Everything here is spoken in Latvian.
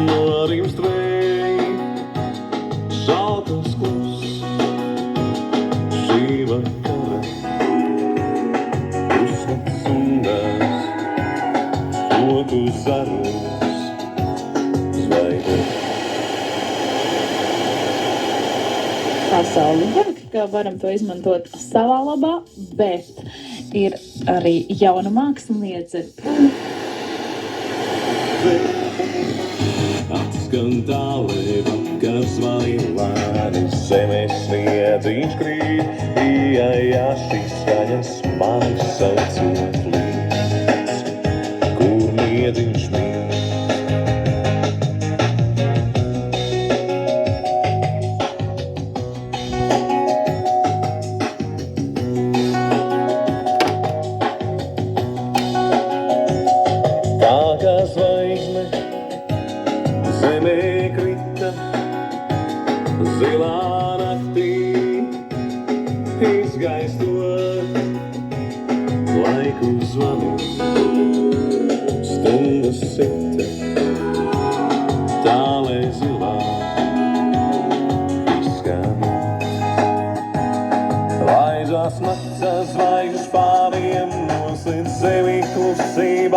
norimst vēji, šaltas klus, šī vakara, pusnakts undās, koku zaros, zvaigznes. Pasauli var, ka varam to izmantot savā labā, bet ir arī jauna māksliniece. Atskan tālē vakars vai lēni, zemes sniedziņš krīt, ieejā šīs skaņas mani saucot līdz, kur miedziņš mīt. Tā kā zvaigzne zemē krita, zilā naktī izgaistot laiku zvanu, stundas sita, tālē zilā izskanot. Laižās nakts zvaigžņu spāriem, noslēdz zemi klusībā.